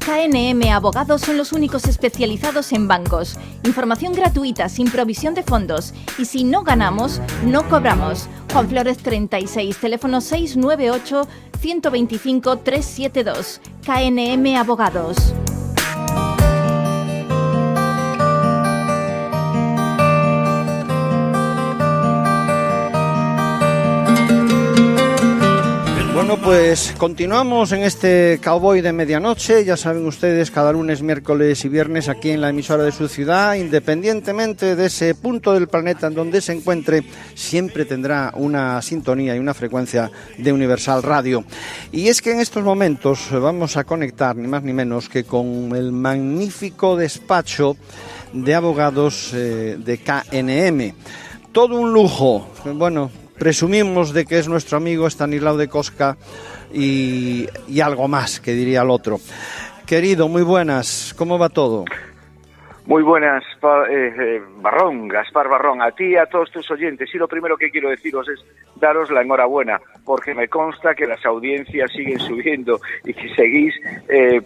KNM Abogados son los únicos especializados en bancos. Información gratuita, sin provisión de fondos. Y si no ganamos, no cobramos. Juan Flores 36, teléfono 698 125 372. KNM Abogados. Bueno, pues continuamos en este Cowboy de Medianoche. Ya saben ustedes, cada lunes, miércoles y viernes aquí en la emisora de su ciudad, independientemente de ese punto del planeta en donde se encuentre, siempre tendrá una sintonía y una frecuencia de Universal Radio. Y es que en estos momentos vamos a conectar ni más ni menos que con el magnífico despacho de abogados de KNM. Todo un lujo. Bueno, presumimos de que es nuestro amigo Estanislao de Cosca y algo más, que diría el otro. Querido, muy buenas, ¿cómo va todo? Muy buenas, Gaspar Barrón, a ti y a todos tus oyentes. Y lo primero que quiero deciros es daros la enhorabuena, porque me consta que las audiencias siguen subiendo y que seguís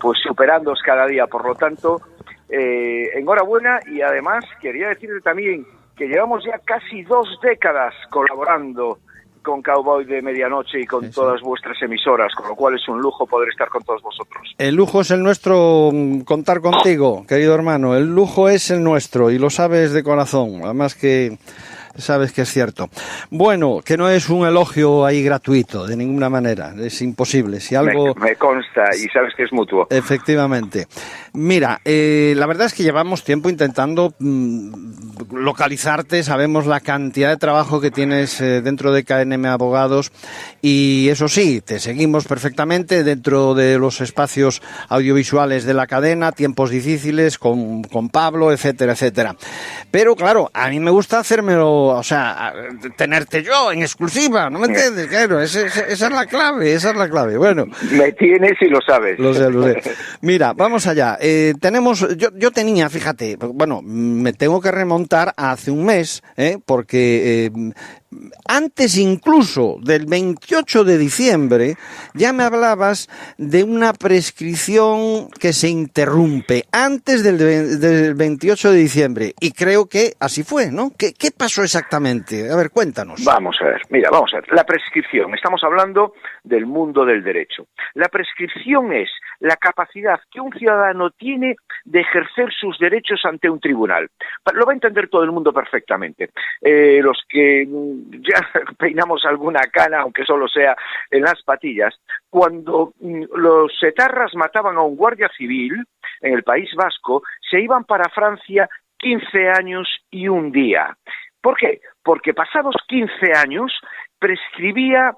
pues superándoos cada día. Por lo tanto, enhorabuena, y además quería decirte también que llevamos ya casi 2 décadas colaborando con Cowboy de Medianoche y con todas vuestras emisoras, con lo cual es un lujo poder estar con todos vosotros. El lujo es el nuestro, contar contigo, querido hermano. El lujo es el nuestro y lo sabes de corazón, además que sabes que es cierto. Bueno, que no es un elogio ahí gratuito, de ninguna manera, es imposible. Si algo me consta, y sabes que es mutuo. Efectivamente. Mira, la verdad es que llevamos tiempo intentando localizarte, sabemos la cantidad de trabajo que tienes dentro de KNM Abogados, y eso sí, te seguimos perfectamente dentro de los espacios audiovisuales de la cadena, tiempos difíciles con Pablo, etcétera, etcétera. Pero claro, a mí me gusta hacérmelo, o sea, tenerte yo en exclusiva, ¿no me entiendes? Claro, esa es la clave, Bueno. Me tienes y lo sabes. Lo sé. Mira, vamos allá. Yo tenía, fíjate, bueno, me tengo que remontar a hace un mes, porque antes incluso del 28 de diciembre ya me hablabas de una prescripción que se interrumpe antes del 28 de diciembre, y creo que así fue, ¿no? ¿Qué pasó exactamente? A ver, cuéntanos. Vamos a ver. La prescripción, estamos hablando del mundo del derecho. La prescripción es la capacidad que un ciudadano tiene de ejercer sus derechos ante un tribunal. Lo va a entender todo el mundo perfectamente. Los que ya peinamos alguna cana, aunque solo sea en las patillas, cuando los etarras mataban a un guardia civil en el País Vasco, se iban para Francia 15 años y un día. ¿Por qué? Porque pasados 15 años prescribía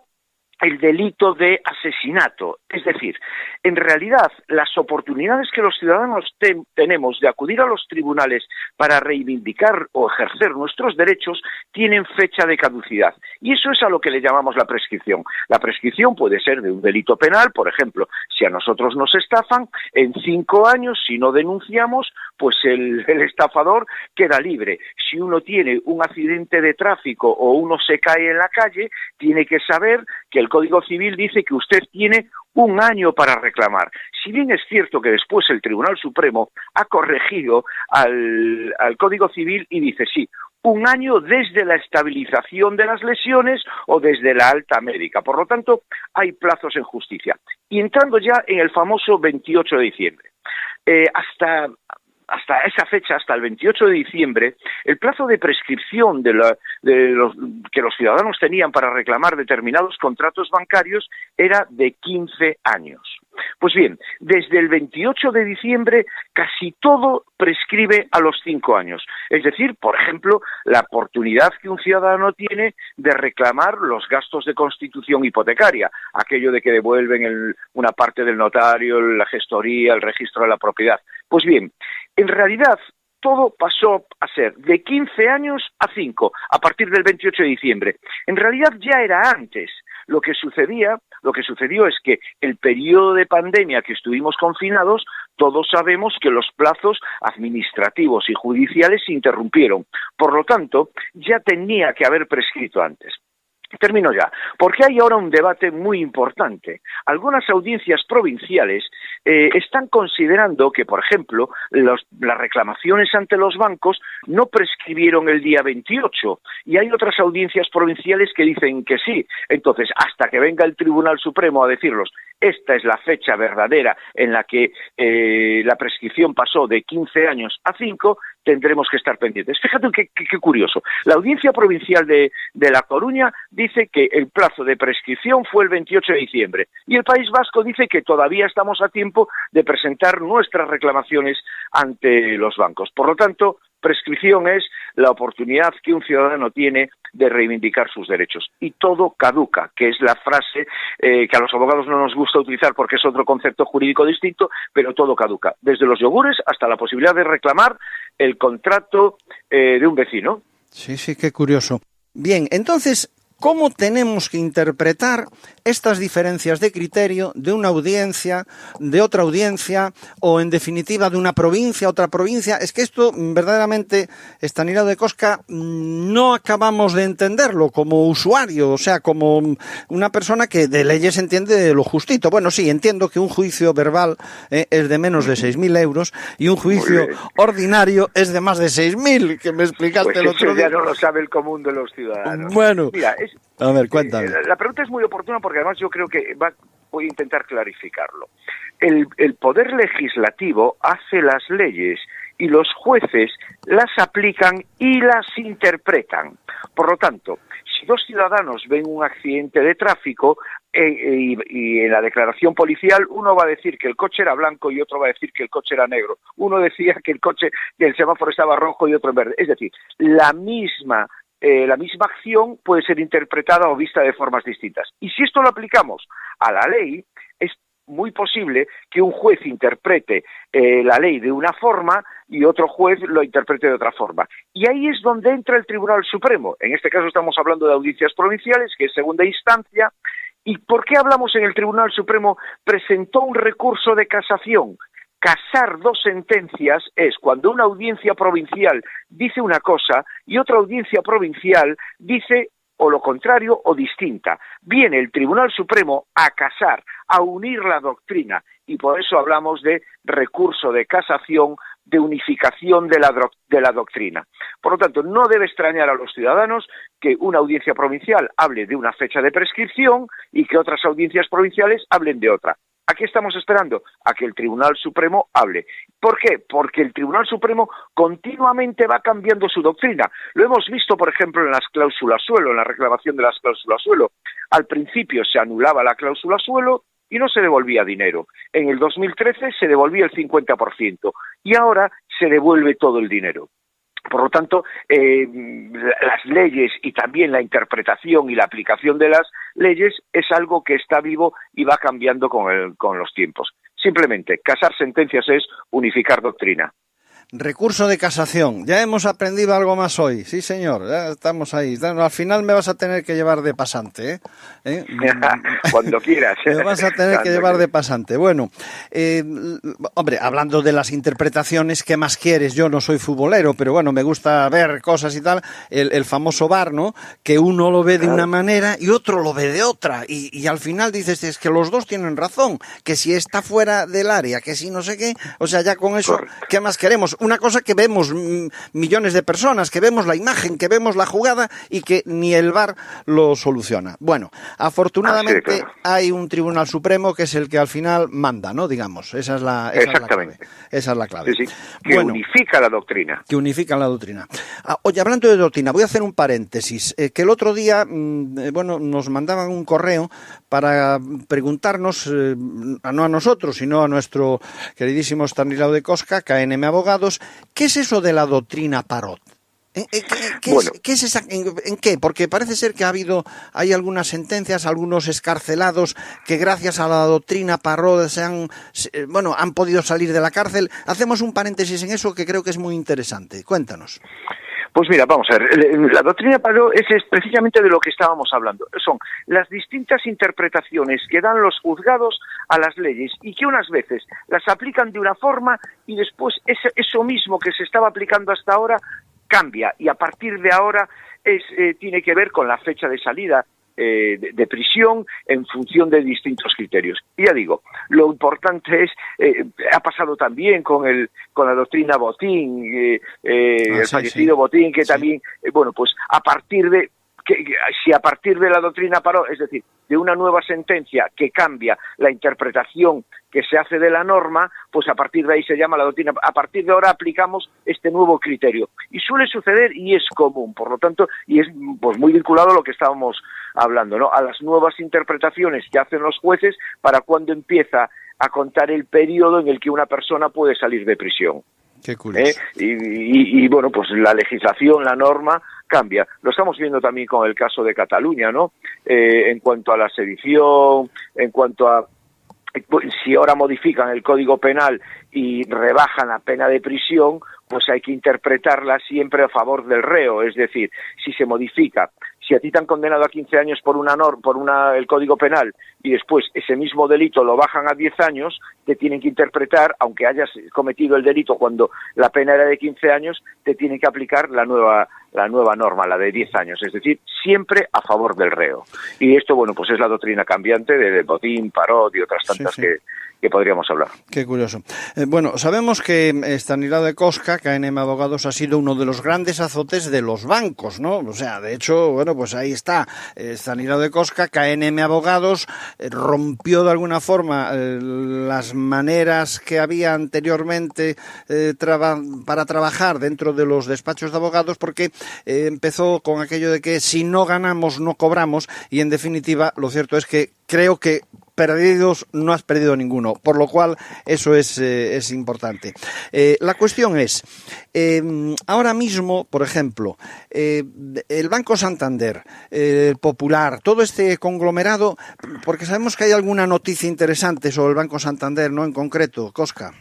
el delito de asesinato. Es decir, en realidad, las oportunidades que los ciudadanos tenemos de acudir a los tribunales para reivindicar o ejercer nuestros derechos tienen fecha de caducidad. Y eso es a lo que le llamamos la prescripción. La prescripción puede ser de un delito penal, por ejemplo, si a nosotros nos estafan, en 5 años, si no denunciamos, pues el estafador queda libre. Si uno tiene un accidente de tráfico o uno se cae en la calle, tiene que saber que el Código Civil dice que usted tiene 1 año para reclamar. Si bien es cierto que después el Tribunal Supremo ha corregido al Código Civil y dice sí, 1 año desde la estabilización de las lesiones o desde la alta médica. Por lo tanto, hay plazos en justicia. Y entrando ya en el famoso 28 de diciembre. Hasta esa fecha, hasta el 28 de diciembre, el plazo de prescripción que los ciudadanos tenían para reclamar determinados contratos bancarios era de 15 años. Pues bien, desde el 28 de diciembre casi todo prescribe a los 5 años. Es decir, por ejemplo, la oportunidad que un ciudadano tiene de reclamar los gastos de constitución hipotecaria, aquello de que devuelven una parte del notario, la gestoría, el registro de la propiedad. Pues bien, en realidad todo pasó a ser de 15 años a 5, a partir del 28 de diciembre. En realidad ya era antes. Lo que sucedió es que el periodo de pandemia que estuvimos confinados, todos sabemos que los plazos administrativos y judiciales se interrumpieron. Por lo tanto, ya tenía que haber prescrito antes. Termino ya, porque hay ahora un debate muy importante. Algunas audiencias provinciales están considerando que, por ejemplo, las reclamaciones ante los bancos no prescribieron el día 28 y hay otras audiencias provinciales que dicen que sí. Entonces, hasta que venga el Tribunal Supremo a decirlos, esta es la fecha verdadera en la que la prescripción pasó de 15 años a 5, tendremos que estar pendientes. Fíjate qué curioso. La Audiencia Provincial de La Coruña dice que el plazo de prescripción fue el 28 de diciembre y el País Vasco dice que todavía estamos a tiempo de presentar nuestras reclamaciones ante los bancos. Por lo tanto, prescripción es la oportunidad que un ciudadano tiene de reivindicar sus derechos. Y todo caduca, que es la frase que a los abogados no nos gusta utilizar porque es otro concepto jurídico distinto, pero todo caduca. Desde los yogures hasta la posibilidad de reclamar el contrato de un vecino. Sí, qué curioso. Bien, entonces, ¿cómo tenemos que interpretar estas diferencias de criterio de una audiencia, de otra audiencia, o en definitiva de una provincia a otra provincia? Es que esto verdaderamente, Estanislao de Cosca, no acabamos de entenderlo como usuario, o sea, como una persona que de leyes entiende lo justito. Bueno, sí, entiendo que un juicio verbal es de menos de 6.000 euros y un juicio ordinario es de más de 6.000, que me explicaste pues el otro día. Ya no lo sabe el común de los ciudadanos. Bueno, mira, a ver, cuéntame. La pregunta es muy oportuna porque además yo creo que voy a intentar clarificarlo. El Poder Legislativo hace las leyes y los jueces las aplican y las interpretan. Por lo tanto, si dos ciudadanos ven un accidente de tráfico y en la declaración policial uno va a decir que el coche era blanco y otro va a decir que el coche era negro. Uno decía que el semáforo estaba rojo y otro en verde. Es decir, la misma acción puede ser interpretada o vista de formas distintas. Y si esto lo aplicamos a la ley, es muy posible que un juez interprete la ley de una forma y otro juez lo interprete de otra forma. Y ahí es donde entra el Tribunal Supremo. En este caso estamos hablando de audiencias provinciales, que es segunda instancia. ¿Y por qué hablamos en el Tribunal Supremo? Presentó un recurso de casación. Casar dos sentencias es cuando una audiencia provincial dice una cosa y otra audiencia provincial dice o lo contrario o distinta. Viene el Tribunal Supremo a casar, a unir la doctrina y por eso hablamos de recurso de casación, de unificación de la doctrina. Por lo tanto, no debe extrañar a los ciudadanos que una audiencia provincial hable de una fecha de prescripción y que otras audiencias provinciales hablen de otra. ¿A qué estamos esperando? A que el Tribunal Supremo hable. ¿Por qué? Porque el Tribunal Supremo continuamente va cambiando su doctrina. Lo hemos visto, por ejemplo, en las cláusulas suelo, en la reclamación de las cláusulas suelo. Al principio se anulaba la cláusula suelo y no se devolvía dinero. En el 2013 se devolvía el 50% y ahora se devuelve todo el dinero. Por lo tanto, las leyes y también la interpretación y la aplicación de las leyes es algo que está vivo y va cambiando con los tiempos. Simplemente, casar sentencias es unificar doctrina. Recurso de casación. Ya hemos aprendido algo más hoy. Sí, señor. Ya estamos ahí. Al final me vas a tener que llevar de pasante, ¿eh? Cuando quieras. Me vas a tener que llevar de pasante. Bueno, hombre, hablando de las interpretaciones, ¿qué más quieres? Yo no soy futbolero, pero bueno, me gusta ver cosas y tal. El famoso VAR, ¿no? Que uno lo ve de una manera y otro lo ve de otra. Y al final dices, es que los dos tienen razón. Que si está fuera del área, que si no sé qué. O sea, ya con eso, ¿qué más queremos? Una cosa que vemos millones de personas, que vemos la imagen, que vemos la jugada y que ni el VAR lo soluciona. Bueno, afortunadamente hay un Tribunal Supremo que es el que al final manda, ¿no? Digamos, esa es la clave. Esa es la clave. Sí, que unifica la doctrina. Que unifica la doctrina. Oye, hablando de doctrina, voy a hacer un paréntesis. Que el otro día, nos mandaban un correo para preguntarnos, no a nosotros, sino a nuestro queridísimo Estanislao de Cosca, KNM Abogados, ¿qué es eso de la doctrina Parot? ¿Qué es esa? ¿En qué? Porque parece ser que hay algunas sentencias, algunos escarcelados que gracias a la doctrina Parot han podido salir de la cárcel. Hacemos un paréntesis en eso que creo que es muy interesante. Cuéntanos. Pues mira, vamos a ver, la doctrina Parot es precisamente de lo que estábamos hablando. Son las distintas interpretaciones que dan los juzgados a las leyes y que unas veces las aplican de una forma y después eso mismo que se estaba aplicando hasta ahora cambia y a partir de ahora tiene que ver con la fecha de salida de prisión en función de distintos criterios. Y ya digo, lo importante es, ha pasado también con la doctrina Botín, el fallecido Botín, que también, bueno, pues a partir de si a partir de la doctrina Parot, es decir, de una nueva sentencia que cambia la interpretación que se hace de la norma, pues a partir de ahí se llama la doctrina. A partir de ahora aplicamos este nuevo criterio. Y suele suceder y es común, por lo tanto, y es pues muy vinculado a lo que estábamos hablando, ¿no? A las nuevas interpretaciones que hacen los jueces para cuando empieza a contar el periodo en el que una persona puede salir de prisión. Qué curioso. Y bueno, pues la legislación, la norma cambia. Lo estamos viendo también con el caso de Cataluña, ¿no? En cuanto a la sedición, en cuanto a si ahora modifican el Código Penal y rebajan la pena de prisión, pues hay que interpretarla siempre a favor del reo. Es decir, si se modifica, si a ti te han condenado a 15 años por el Código Penal y después ese mismo delito lo bajan a 10 años, te tienen que interpretar, aunque hayas cometido el delito cuando la pena era de 15 años, te tienen que aplicar la nueva norma, la de 10 años, es decir, siempre a favor del reo. Y esto, bueno, pues es la doctrina cambiante de Botín, Parot y otras tantas que podríamos hablar. Qué curioso. Bueno, sabemos que Estanislao de Costa, KNM Abogados, ha sido uno de los grandes azotes de los bancos, ¿no? O sea, de hecho, bueno, pues ahí está. Estanislao de Costa, KNM Abogados, rompió de alguna forma las maneras que había anteriormente para trabajar dentro de los despachos de abogados, porque empezó con aquello de que si no ganamos, no cobramos, y en definitiva, lo cierto es que creo que perdidos no has perdido ninguno, por lo cual eso es importante. La cuestión es, ahora mismo, por ejemplo, el Banco Santander, el Popular, todo este conglomerado, porque sabemos que hay alguna noticia interesante sobre el Banco Santander, ¿no? En concreto, Cosca.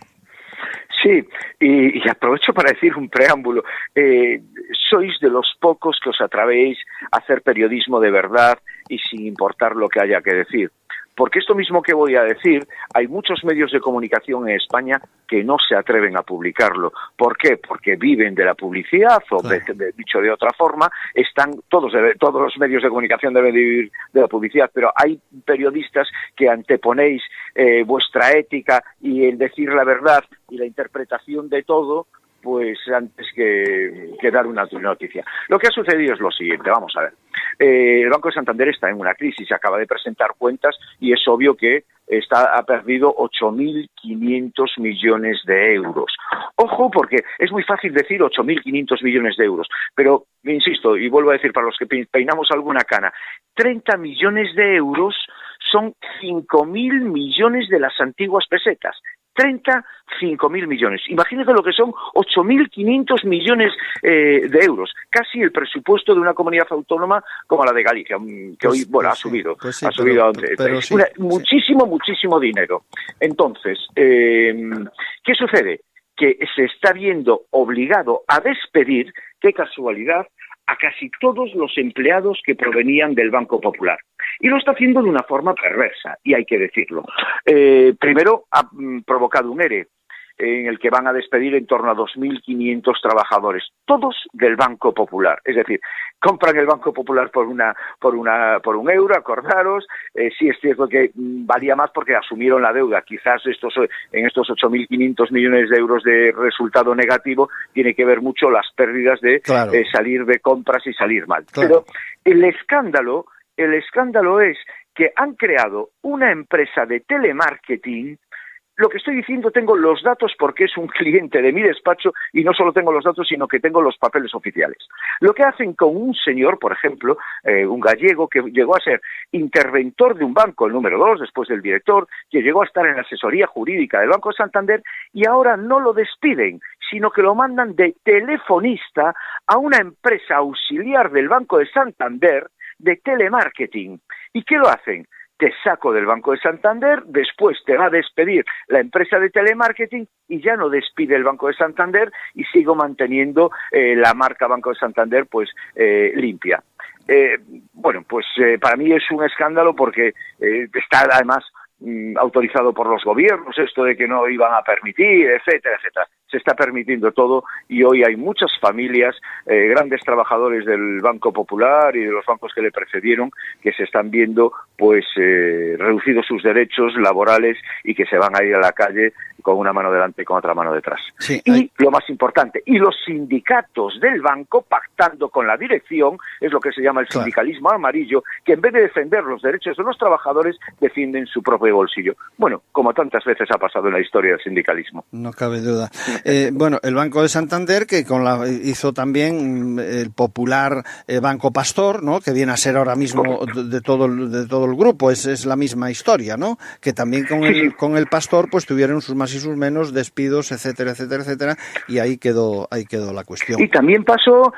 Sí, y aprovecho para decir un preámbulo. Sois de los pocos que os atrevéis a hacer periodismo de verdad y sin importar lo que haya que decir. Porque esto mismo que voy a decir, hay muchos medios de comunicación en España que no se atreven a publicarlo. ¿Por qué? Porque viven de la publicidad, o dicho de otra forma, todos los medios de comunicación deben vivir de la publicidad, pero hay periodistas que anteponéis vuestra ética y el decir la verdad y la interpretación de todo, pues antes que dar una noticia. Lo que ha sucedido es lo siguiente, vamos a ver. El Banco de Santander está en una crisis, acaba de presentar cuentas y es obvio que ha perdido 8.500 millones de euros. Ojo, porque es muy fácil decir 8.500 millones de euros, pero insisto, y vuelvo a decir para los que peinamos alguna cana, 30 millones de euros son 5.000 millones de las antiguas pesetas. 5.000 millones. Imagínense lo que son 8.500 millones de euros, casi el presupuesto de una comunidad autónoma como la de Galicia, que hoy, bueno, ha subido. Muchísimo dinero. Entonces, ¿qué sucede? Que se está viendo obligado a despedir, qué casualidad, a casi todos los empleados que provenían del Banco Popular. Y lo está haciendo de una forma perversa, y hay que decirlo. Primero, ha provocado un ERE, en el que van a despedir en torno a 2.500 trabajadores, todos del Banco Popular. Es decir, compran el Banco Popular por un euro, acordaros. Sí es cierto que valía más porque asumieron la deuda. Quizás en estos 8.500 millones de euros de resultado negativo tiene que ver mucho las pérdidas de salir de compras y salir mal. Claro. Pero el escándalo es que han creado una empresa de telemarketing. Lo que estoy diciendo, tengo los datos porque es un cliente de mi despacho y no solo tengo los datos, sino que tengo los papeles oficiales. Lo que hacen con un señor, por ejemplo, un gallego que llegó a ser interventor de un banco, el número 2, después del director, que llegó a estar en la asesoría jurídica del Banco de Santander y ahora no lo despiden, sino que lo mandan de telefonista a una empresa auxiliar del Banco de Santander de telemarketing. ¿Y qué lo hacen? Te saco del Banco de Santander, después te va a despedir la empresa de telemarketing y ya no despide el Banco de Santander y sigo manteniendo la marca Banco de Santander pues limpia. Para mí es un escándalo porque está además autorizado por los gobiernos, esto de que no iban a permitir, etcétera, etcétera. se está permitiendo todo y hoy hay muchas familias, grandes trabajadores del Banco Popular y de los bancos que le precedieron, que se están viendo pues reducidos sus derechos laborales y que se van a ir a la calle con una mano delante y con otra mano detrás. Sí, y lo más importante, y los sindicatos del banco pactando con la dirección, es lo que se llama el sindicalismo amarillo, que en vez de defender los derechos de los trabajadores, defienden su propio bolsillo. Bueno, como tantas veces ha pasado en la historia del sindicalismo. No cabe duda. Bueno, el Banco de Santander, que hizo también el popular Banco Pastor, ¿no? Que viene a ser ahora mismo de todo el grupo, es la misma historia, ¿no? Que también con el Pastor pues tuvieron sus más y sus menos, despidos, etcétera, etcétera, etcétera, y ahí quedó la cuestión. Y también pasó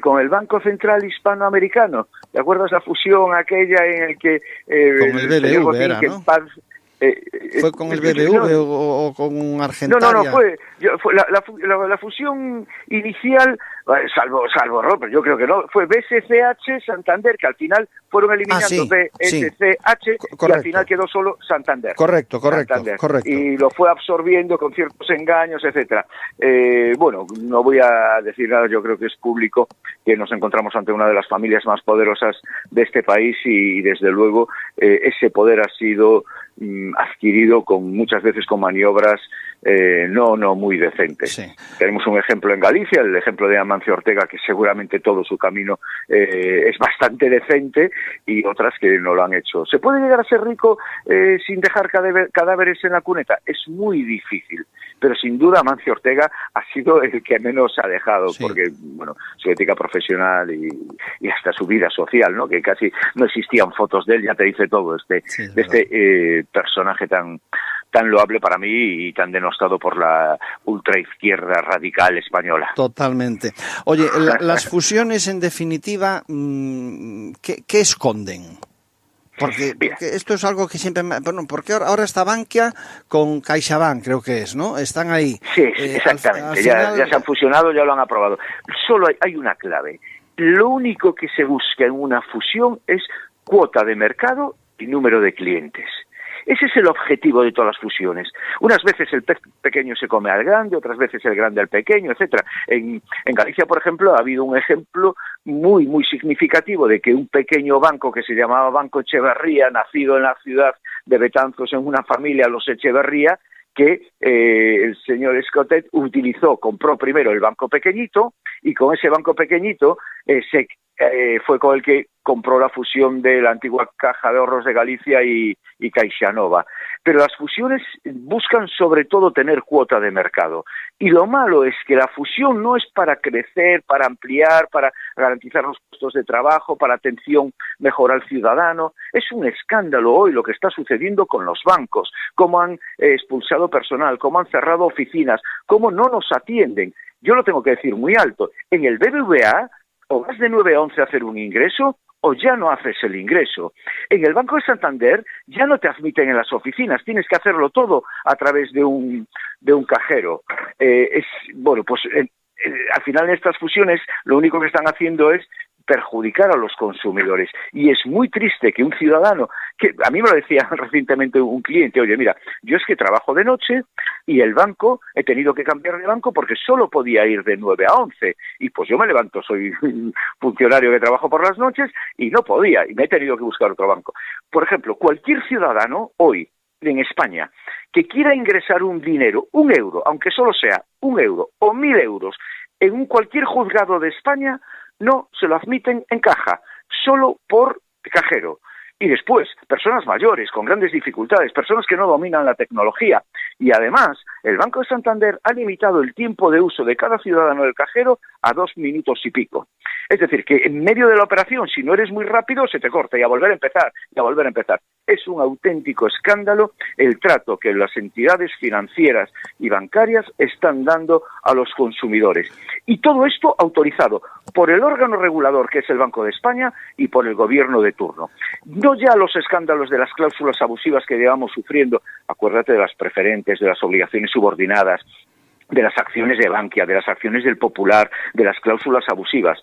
con el Banco Central Hispanoamericano. ¿Te acuerdas la fusión aquella en el que con el BBV era, ¿no? ¿Fue con el BBV o con Argentaria? No, fue la fusión inicial, salvo error, pero yo creo que no, fue BSCH Santander, que al final fueron eliminando BSCH y al final quedó solo Santander. Correcto. Y lo fue absorbiendo con ciertos engaños, etcétera. Bueno, no voy a decir nada, yo creo que es público que nos encontramos ante una de las familias más poderosas de este país y desde luego ese poder ha sido adquirido muchas veces con maniobras no muy decentes. Sí. Tenemos un ejemplo en Galicia, el ejemplo de Amancio Ortega, que seguramente todo su camino es bastante decente, y otras que no lo han hecho. ¿Se puede llegar a ser rico sin dejar cadáveres en la cuneta? Es muy difícil, pero sin duda Amancio Ortega ha sido el que menos ha dejado, porque bueno, su ética profesional y hasta su vida social, ¿no? Que casi no existían fotos de él, ya te dice todo este personaje tan loable para mí y tan denostado por la ultraizquierda radical española. Totalmente. Oye, las fusiones en definitiva, ¿qué esconden? Porque esto es algo que siempre... Bueno, porque ahora está Bankia con CaixaBank, creo que es, ¿no? Están ahí. Sí, exactamente. Al final... ya se han fusionado, ya lo han aprobado. Solo hay una clave. Lo único que se busca en una fusión es cuota de mercado y número de clientes. Ese es el objetivo de todas las fusiones. Unas veces el pez pequeño se come al grande, otras veces el grande al pequeño, etcétera. En Galicia, por ejemplo, ha habido un ejemplo muy, muy significativo de que un pequeño banco que se llamaba Banco Echeverría, nacido en la ciudad de Betanzos en una familia, los Echeverría, que el señor Escotet compró primero el banco pequeñito, y con ese banco pequeñito fue con el que compró la fusión de la antigua Caja de Ahorros de Galicia y CaixaNova. Pero las fusiones buscan sobre todo tener cuota de mercado. Y lo malo es que la fusión no es para crecer, para ampliar, para garantizar los puestos de trabajo, para atención mejor al ciudadano. Es un escándalo hoy lo que está sucediendo con los bancos, cómo han expulsado personal, cómo han cerrado oficinas, cómo no nos atienden. Yo lo tengo que decir muy alto. En el BBVA, o vas de 9 a 11 a hacer un ingreso, o ya no haces el ingreso. En el Banco de Santander ya no te admiten en las oficinas, tienes que hacerlo todo a través de un cajero. Al final en estas fusiones lo único que están haciendo es perjudicar a los consumidores. Y es muy triste que un ciudadano, que a mí me lo decía recientemente un cliente, oye, mira, yo es que trabajo de noche y el banco, he tenido que cambiar de banco porque solo podía ir de 9 a 11. Y pues yo me levanto, soy funcionario que trabajo por las noches y no podía, y me he tenido que buscar otro banco. Por ejemplo, cualquier ciudadano hoy en España que quiera ingresar un dinero, 1 euro, aunque solo sea 1 euro o 1.000 euros, en cualquier juzgado de España, no se lo admiten en caja, solo por cajero. Y después, personas mayores, con grandes dificultades, personas que no dominan la tecnología. Y además, el Banco de Santander ha limitado el tiempo de uso de cada ciudadano del cajero a 2 minutos y pico. Es decir, que en medio de la operación, si no eres muy rápido, se te corta y a volver a empezar, y a volver a empezar. Es un auténtico escándalo el trato que las entidades financieras y bancarias están dando a los consumidores. Y todo esto autorizado por el órgano regulador, que es el Banco de España, y por el gobierno de turno. No ya los escándalos de las cláusulas abusivas que llevamos sufriendo, acuérdate de las preferentes, de las obligaciones subordinadas, de las acciones de Bankia, de las acciones del Popular, de las cláusulas abusivas.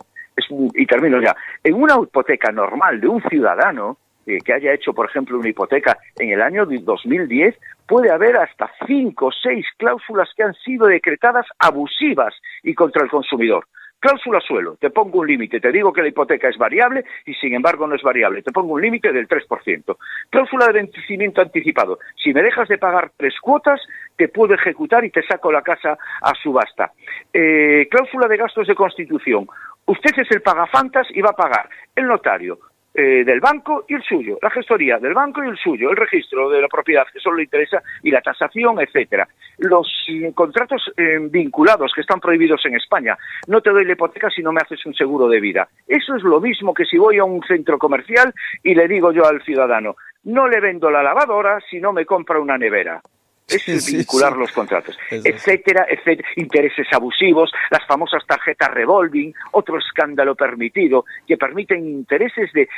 Y termino ya. En una hipoteca normal de un ciudadano, que haya hecho, por ejemplo, una hipoteca en el año 2010, puede haber hasta 5 o 6 cláusulas que han sido decretadas abusivas y contra el consumidor. Cláusula suelo, te pongo un límite, te digo que la hipoteca es variable y sin embargo no es variable, te pongo un límite del 3%. Cláusula de vencimiento anticipado, si me dejas de pagar 3 cuotas, te puedo ejecutar y te saco la casa a subasta. Cláusula de gastos de constitución, usted es el pagafantas y va a pagar el notario del banco y el suyo, la gestoría del banco y el suyo, el registro de la propiedad que solo le interesa y la tasación, etcétera. Los contratos vinculados que están prohibidos en España, no te doy la hipoteca si no me haces un seguro de vida. Eso es lo mismo que si voy a un centro comercial y le digo yo al ciudadano, no le vendo la lavadora si no me compra una nevera. Es vincular los contratos, etcétera, etcétera, intereses abusivos, las famosas tarjetas revolving, otro escándalo permitido, que permiten intereses de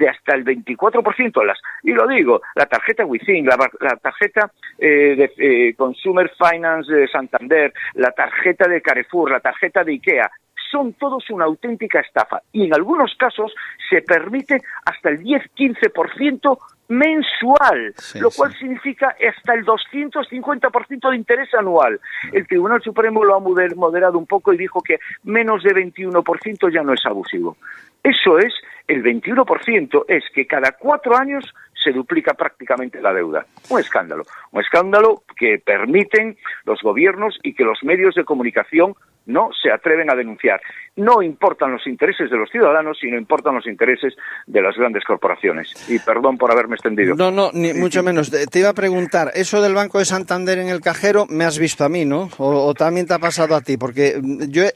hasta el 24%, y lo digo, la tarjeta Within, la tarjeta de Consumer Finance de Santander, la tarjeta de Carrefour, la tarjeta de IKEA, son todos una auténtica estafa, y en algunos casos se permite hasta el 10-15% mensual, lo cual significa hasta el 250% de interés anual. El Tribunal Supremo lo ha moderado un poco y dijo que menos de 21% ya no es abusivo. Eso es, el 21% es que cada 4 años se duplica prácticamente la deuda. Un escándalo que permiten los gobiernos y que los medios de comunicación no se atreven a denunciar. No importan los intereses de los ciudadanos, sino importan los intereses de las grandes corporaciones. Y perdón por haberme extendido. No, ni mucho menos. Te iba a preguntar, eso del Banco de Santander en el cajero, me has visto a mí, ¿no? O también te ha pasado a ti, porque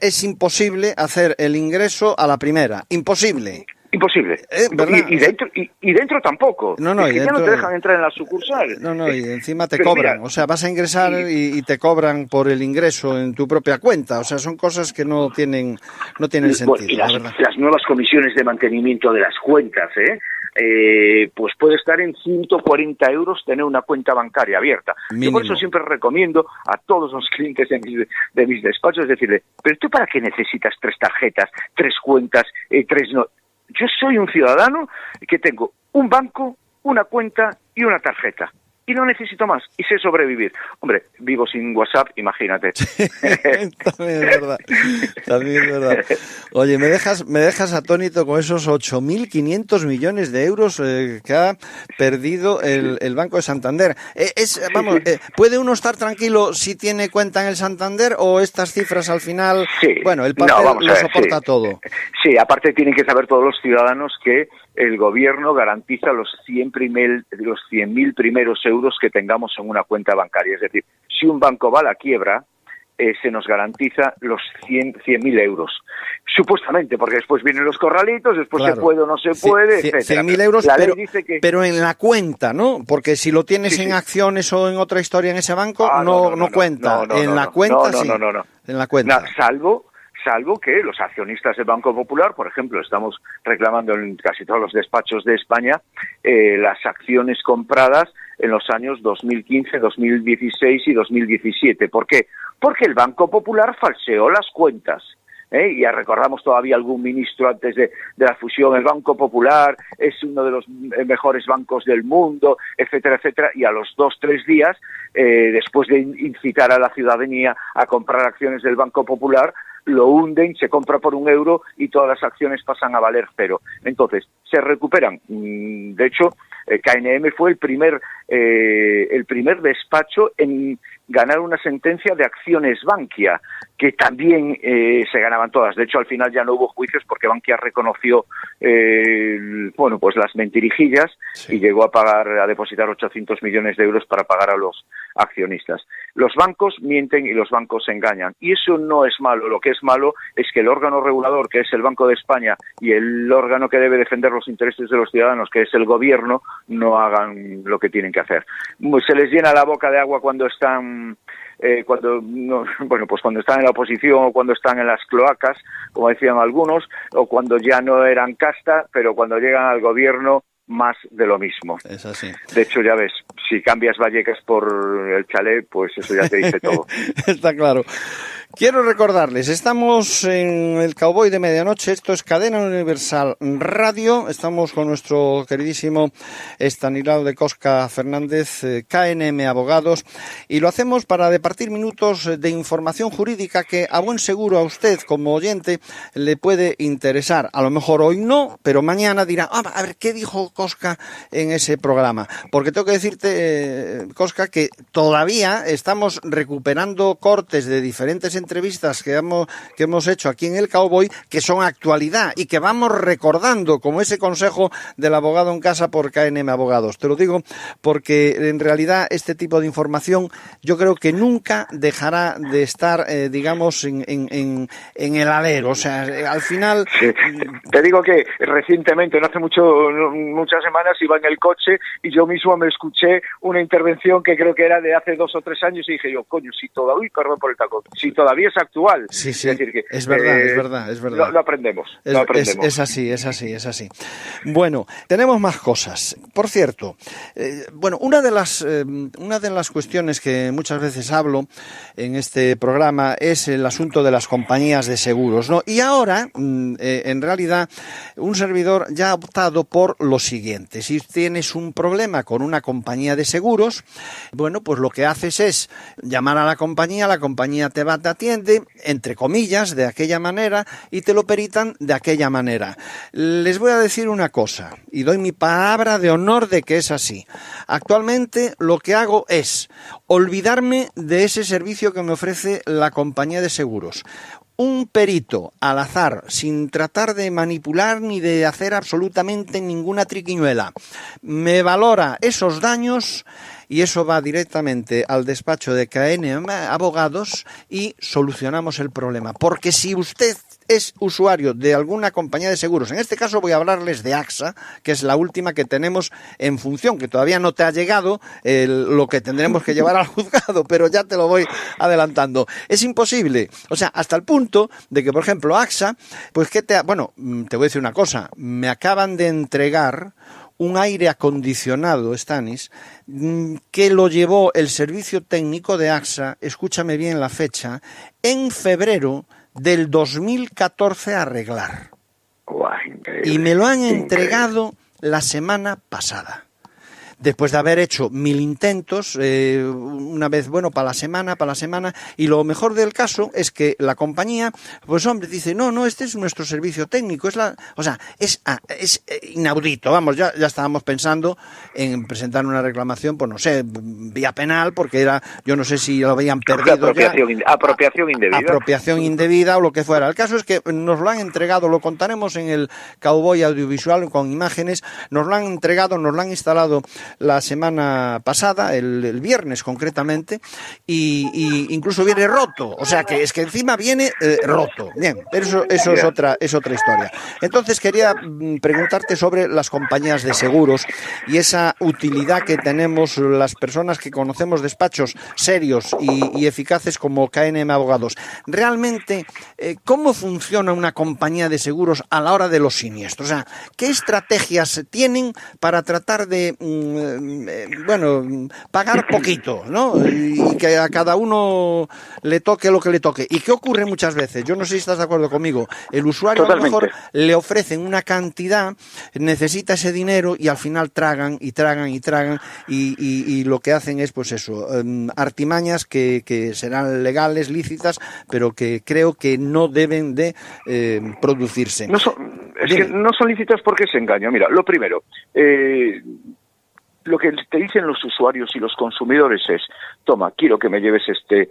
es imposible hacer el ingreso a la primera. Imposible. Imposible. Y dentro tampoco. Es que ya no te dejan entrar en la sucursal. Y encima te cobran. Mira, o sea, vas a ingresar y te cobran por el ingreso en tu propia cuenta. O sea, son cosas que no tienen sentido. Y las nuevas comisiones de mantenimiento de las cuentas, pues puede estar en 140 euros tener una cuenta bancaria abierta. Mínimo. Yo por eso siempre recomiendo a todos los clientes de mis despachos decirle, pero ¿tú para qué necesitas 3 tarjetas, 3 cuentas, 3 no? Yo soy un ciudadano que tengo un banco, una cuenta y una tarjeta. Y no necesito más. Y sé sobrevivir. Hombre, vivo sin WhatsApp, imagínate. También es verdad. Oye, me dejas atónito con esos 8.500 millones de euros que ha perdido el Banco de Santander. ¿Puede uno estar tranquilo si tiene cuenta en el Santander o estas cifras al final, el papel lo soporta todo? Sí, aparte tienen que saber todos los ciudadanos que el gobierno garantiza los 100.000 primeros euros que tengamos en una cuenta bancaria. Es decir, si un banco va a la quiebra, se nos garantiza los 100.000 euros. Supuestamente, porque después vienen los corralitos, después se puede o no se puede, etcétera. 100.000 euros, pero en la cuenta, ¿no? Porque si lo tienes en acciones o en otra historia en ese banco, no cuenta. En la cuenta sí. No. En la cuenta. Salvo que los accionistas del Banco Popular, por ejemplo, estamos reclamando en casi todos los despachos de España las acciones compradas en los años 2015, 2016 y 2017. ¿Por qué? Porque el Banco Popular falseó las cuentas. Ya recordamos todavía algún ministro antes de la fusión, el Banco Popular es uno de los mejores bancos del mundo, etcétera, etcétera, y a los 2-3 días, después de incitar a la ciudadanía a comprar acciones del Banco Popular, lo hunden, se compra por €1 y todas las acciones pasan a valer 0. Entonces, se recuperan. De hecho, KNM fue el primer despacho en ganar una sentencia de Acciones Bankia, que también se ganaban todas. De hecho, al final ya no hubo juicios porque Bankia reconoció pues las mentirijillas y llegó a depositar 800 millones de euros para pagar a los accionistas. Los bancos mienten y los bancos engañan. Y eso no es malo. Lo que es malo es que el órgano regulador, que es el Banco de España, y el órgano que debe defender los intereses de los ciudadanos, que es el gobierno, no hagan lo que tienen que hacer. Se les llena la boca de agua cuando están cuando están en la oposición o cuando están en las cloacas, como decían algunos, o cuando ya no eran casta, pero cuando llegan al gobierno, más de lo mismo. Es así. De hecho, ya ves, si cambias Vallecas por el chalet, pues eso ya te dice todo. Está claro. Quiero recordarles, estamos en el Cowboy de Medianoche, esto es Cadena Universal Radio, estamos con nuestro queridísimo Estanislao de Cosca Fernández, KNM Abogados, y lo hacemos para departir minutos de información jurídica que a buen seguro a usted como oyente le puede interesar. A lo mejor hoy no, pero mañana dirá, a ver, ¿qué dijo Cosca en ese programa? Porque tengo que decirte, Cosca, que todavía estamos recuperando cortes de diferentes entrevistas que hemos hecho aquí en el Cowboy, que son actualidad y que vamos recordando, como ese consejo del abogado en casa por KNM Abogados. Te lo digo porque en realidad este tipo de información yo creo que nunca dejará de estar, digamos, en el alero. O sea, al final... Sí. Te digo que recientemente, no hace muchas semanas, iba en el coche y yo mismo me escuché una intervención que creo que era de hace 2 o 3 años y dije yo, coño, si todavía, perdón por el tacón, si todavía es actual. Sí, es decir que es verdad. Lo aprendemos. Es así. Bueno, tenemos más cosas. Por cierto, una de las cuestiones que muchas veces hablo en este programa es el asunto de las compañías de seguros, ¿no? Y ahora, en realidad, un servidor ya ha optado por lo siguiente. Si tienes un problema con una compañía de seguros, bueno, pues lo que haces es llamar a la compañía te atiende, entre comillas, de aquella manera, y te lo peritan de aquella manera. Les voy a decir una cosa, y doy mi palabra de honor de que es así. Actualmente lo que hago es olvidarme de ese servicio que me ofrece la compañía de seguros. Un perito al azar, sin tratar de manipular ni de hacer absolutamente ninguna triquiñuela, me valora esos daños y eso va directamente al despacho de KNM Abogados y solucionamos el problema. Porque si usted es usuario de alguna compañía de seguros, en este caso voy a hablarles de AXA, que es la última que tenemos en función, que todavía no te ha llegado lo que tendremos que llevar al juzgado, pero ya te lo voy adelantando. Es imposible, o sea, hasta el punto de que, por ejemplo, AXA, pues te voy a decir una cosa, me acaban de entregar un aire acondicionado, Stanis, que lo llevó el servicio técnico de AXA, escúchame bien la fecha, en febrero del 2014 a arreglar. Y me lo han entregado la semana pasada. Después de haber hecho 1000 intentos, una vez, para la semana, y lo mejor del caso es que la compañía, pues hombre, dice, no, este es nuestro servicio técnico, es inaudito, vamos, ya estábamos pensando en presentar una reclamación, pues no sé, vía penal, porque yo no sé si lo habían perdido apropiación indebida o lo que fuera. El caso es que nos lo han entregado, lo contaremos en el Cowboy audiovisual con imágenes, nos lo han instalado la semana pasada, el viernes concretamente, y incluso viene roto, o sea que es que encima viene roto. Bien, pero eso es otra historia. Entonces quería preguntarte sobre las compañías de seguros y esa utilidad que tenemos las personas que conocemos despachos serios y eficaces como KNM Abogados. Realmente, ¿cómo funciona una compañía de seguros a la hora de los siniestros? O sea, ¿qué estrategias tienen para tratar de pagar poquito, ¿no? Y que a cada uno le toque lo que le toque. ¿Y qué ocurre muchas veces? Yo no sé si estás de acuerdo conmigo. El usuario Totalmente. A lo mejor le ofrecen una cantidad, necesita ese dinero y al final tragan y lo que hacen es, pues eso, artimañas que serán legales, lícitas, pero que creo que no deben de producirse. Que no son lícitas porque se engañan. Mira, lo primero, lo que te dicen los usuarios y los consumidores es, toma, quiero que me lleves este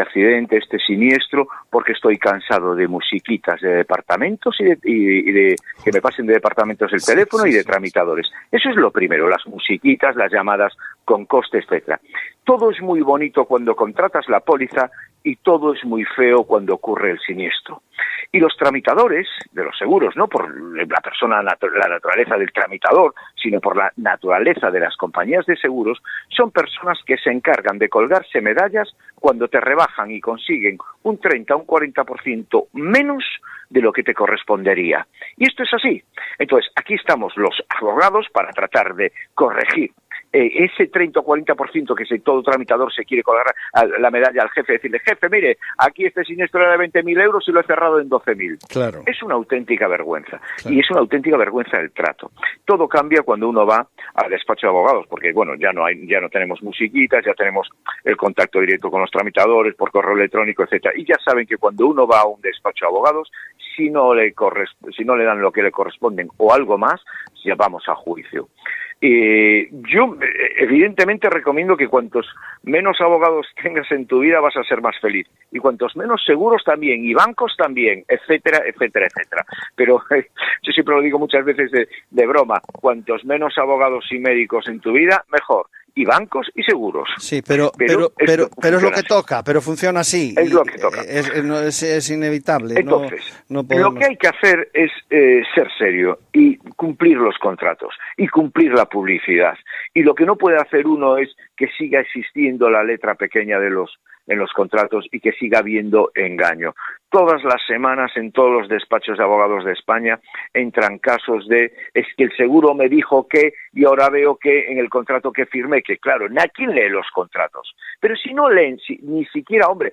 accidente, este siniestro, porque estoy cansado de musiquitas de departamentos y de que me pasen de departamentos el teléfono y de tramitadores. Eso es lo primero, las musiquitas, las llamadas con coste, etcétera. Todo es muy bonito cuando contratas la póliza y todo es muy feo cuando ocurre el siniestro. Y los tramitadores de los seguros, no por la naturaleza del tramitador, sino por la naturaleza de las compañías de seguros, son personas que se encargan de colgarse medallas cuando te rebajan y consiguen un 30, un 40% menos de lo que te correspondería. Y esto es así. Entonces, aquí estamos los abogados para tratar de corregir ese 30 o 40% que todo tramitador se quiere colgar a la medalla al jefe, decirle, jefe, mire, aquí este siniestro era de 20.000 euros y lo he cerrado en 12.000. Claro. Es una auténtica vergüenza. Claro. Y es una auténtica vergüenza el trato. Todo cambia cuando uno va al despacho de abogados, porque bueno, ya no tenemos musiquitas, ya tenemos el contacto directo con los tramitadores por correo electrónico, etcétera. Y ya saben que cuando uno va a un despacho de abogados, si no le dan lo que le corresponden o algo más, ya vamos a juicio. Yo evidentemente recomiendo que cuantos menos abogados tengas en tu vida vas a ser más feliz, y cuantos menos seguros también, y bancos también, etcétera, etcétera, etcétera. Pero yo siempre lo digo muchas veces de broma, cuantos menos abogados y médicos en tu vida, mejor. Y bancos y seguros. Sí, pero es lo que toca, pero funciona así. Es lo que toca. Es inevitable. Entonces, no podemos... lo que hay que hacer es ser serio y cumplir los contratos y cumplir la publicidad. Y lo que no puede hacer uno es que siga existiendo la letra pequeña en los contratos y que siga habiendo engaño. Todas las semanas en todos los despachos de abogados de España entran casos de es que el seguro me dijo que y ahora veo que en el contrato que firmé, que claro, ¿quién lee los contratos? Pero si no leen, ni siquiera, hombre,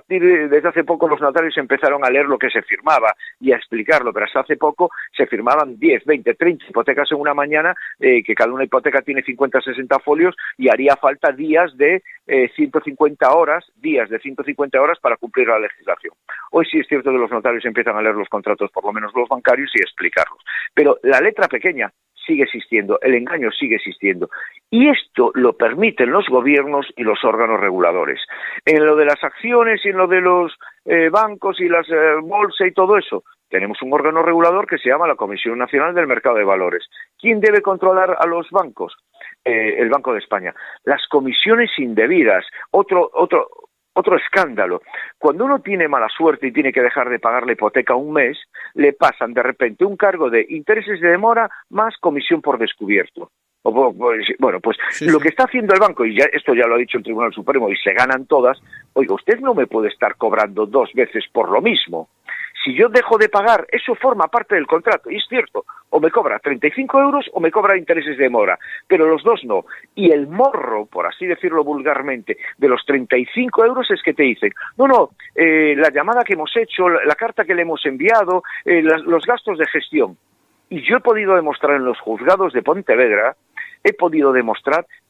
desde hace poco los notarios empezaron a leer lo que se firmaba y a explicarlo, pero hasta hace poco se firmaban 10, 20, 30 hipotecas en una mañana, que cada una hipoteca tiene 50, 60 folios y haría falta días de 150 horas para cumplir la legislación. Hoy sí es cierto que los notarios empiezan a leer los contratos, por lo menos los bancarios, y explicarlos. Pero la letra pequeña sigue existiendo, el engaño sigue existiendo. Y esto lo permiten los gobiernos y los órganos reguladores. En lo de las acciones y en lo de los bancos y las bolsas y todo eso, tenemos un órgano regulador que se llama la Comisión Nacional del Mercado de Valores. ¿Quién debe controlar a los bancos? El Banco de España. Las comisiones indebidas, otro escándalo. Cuando uno tiene mala suerte y tiene que dejar de pagar la hipoteca un mes, le pasan de repente un cargo de intereses de demora más comisión por descubierto. Bueno, pues sí, lo que está haciendo el banco, y esto ya lo ha dicho el Tribunal Supremo, y se ganan todas, oiga, usted no me puede estar cobrando 2 veces por lo mismo. Si yo dejo de pagar, eso forma parte del contrato, y es cierto, o me cobra 35 euros o me cobra intereses de demora, pero los dos no. Y el morro, por así decirlo vulgarmente, de los 35 euros es que te dicen, la llamada que hemos hecho, la carta que le hemos enviado, los gastos de gestión. Y yo he podido demostrar en los juzgados de Pontevedra,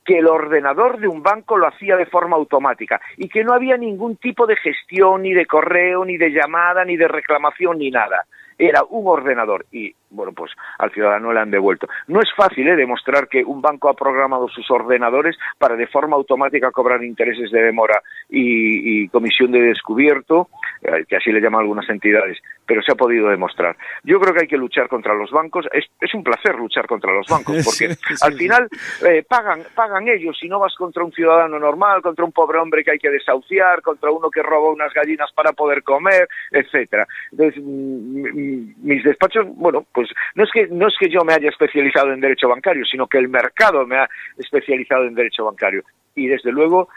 que el ordenador de un banco lo hacía de forma automática y que no había ningún tipo de gestión, ni de correo, ni de llamada, ni de reclamación, ni nada. Era un ordenador y, bueno, pues al ciudadano le han devuelto. No es fácil demostrar que un banco ha programado sus ordenadores para de forma automática cobrar intereses de demora y comisión de descubierto, que así le llaman algunas entidades, pero se ha podido demostrar. Yo creo que hay que luchar contra los bancos. Es un placer luchar contra los bancos, porque al final pagan ellos, y no vas contra un ciudadano normal, contra un pobre hombre que hay que desahuciar, contra uno que roba unas gallinas para poder comer, etcétera. Entonces, mis despachos, bueno, pues no es que yo me haya especializado en derecho bancario, sino que el mercado me ha especializado en derecho bancario. Y desde luego,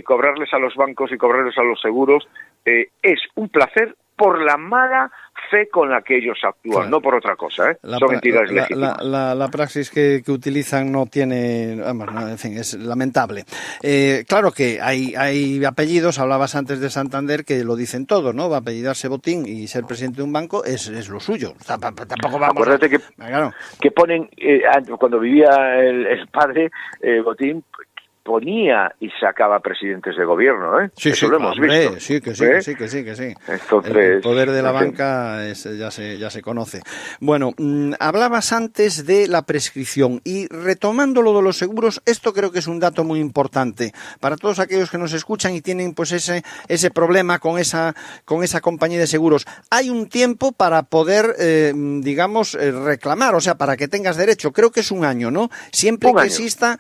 cobrarles a los bancos y cobrarles a los seguros es un placer por la mala fe con la que ellos actúan, claro, no por otra cosa, son entidades legítimas. La praxis que utilizan no tiene, en fin, es lamentable. Claro que hay apellidos, hablabas antes de Santander, que lo dicen todo, ¿no? Va a apellidarse Botín y ser presidente de un banco es lo suyo. Tampoco vamos. Acuérdate que ponen, cuando vivía el padre Botín, ponía y sacaba presidentes de gobierno, Sí, eso lo hemos visto. Sí, que sí. Entonces, el poder de la banca ya se conoce. Bueno, hablabas antes de la prescripción y retomando lo de los seguros, esto creo que es un dato muy importante para todos aquellos que nos escuchan y tienen pues ese problema con esa compañía de seguros. Hay un tiempo para poder, reclamar, o sea, para que tengas derecho. Creo que es un año, ¿no? Siempre que exista,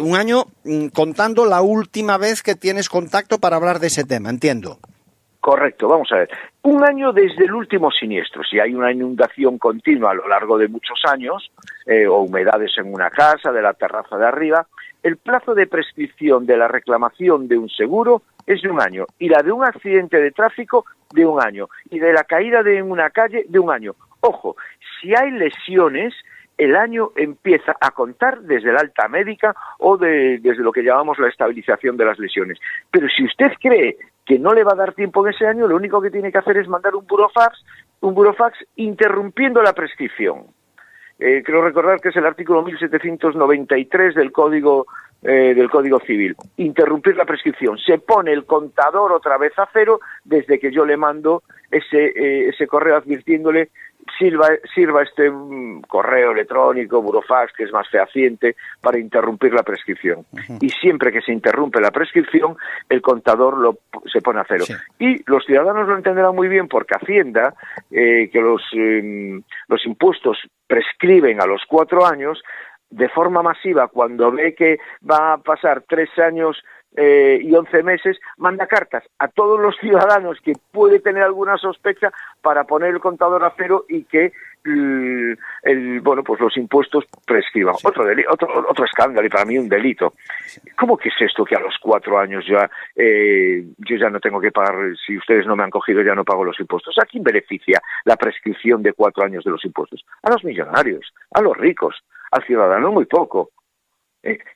un año contando la última vez que tienes contacto para hablar de ese tema, entiendo. Correcto, vamos a ver. Un año desde el último siniestro. Si hay una inundación continua a lo largo de muchos años, o humedades en una casa, de la terraza de arriba, el plazo de prescripción de la reclamación de un seguro es de un año, y la de un accidente de tráfico de un año, y de la caída de una calle de un año. Ojo, si hay lesiones, el año empieza a contar desde el alta médica o desde lo que llamamos la estabilización de las lesiones. Pero si usted cree que no le va a dar tiempo en ese año, lo único que tiene que hacer es mandar un burofax interrumpiendo la prescripción. Creo recordar que es el artículo 1793 del Código Civil. Interrumpir la prescripción. Se pone el contador otra vez a cero desde que yo le mando ese correo advirtiéndole sirva este correo electrónico, burofax, que es más fehaciente, para interrumpir la prescripción. Y siempre que se interrumpe la prescripción, el contador se pone a cero. Sí. Y los ciudadanos lo entenderán muy bien porque Hacienda, que los impuestos prescriben a los 4 años, de forma masiva, cuando ve que va a pasar 3 años y 11 meses, manda cartas a todos los ciudadanos que puede tener alguna sospecha para poner el contador a cero y que pues los impuestos prescriban. Sí. Otro escándalo y para mí un delito. Sí. ¿Cómo que es esto que a los 4 años yo ya no tengo que pagar? Si ustedes no me han cogido, ya no pago los impuestos. ¿A quién beneficia la prescripción de 4 años de los impuestos? A los millonarios, a los ricos, al ciudadano muy poco.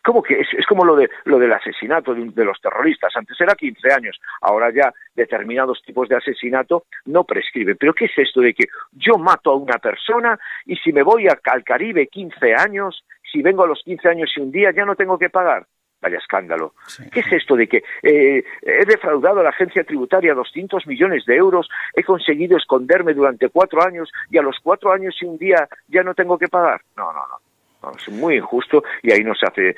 ¿Cómo que es como lo del asesinato de los terroristas? Antes era 15 años, ahora ya determinados tipos de asesinato no prescriben. ¿Pero qué es esto de que yo mato a una persona y si me voy al Caribe 15 años, si vengo a los 15 años y un día ya no tengo que pagar? Vaya escándalo. Sí. ¿Qué es esto de que he defraudado a la agencia tributaria 200 millones de euros, he conseguido esconderme durante 4 años y a los 4 años y un día ya no tengo que pagar? No. No, es muy injusto y ahí no se hace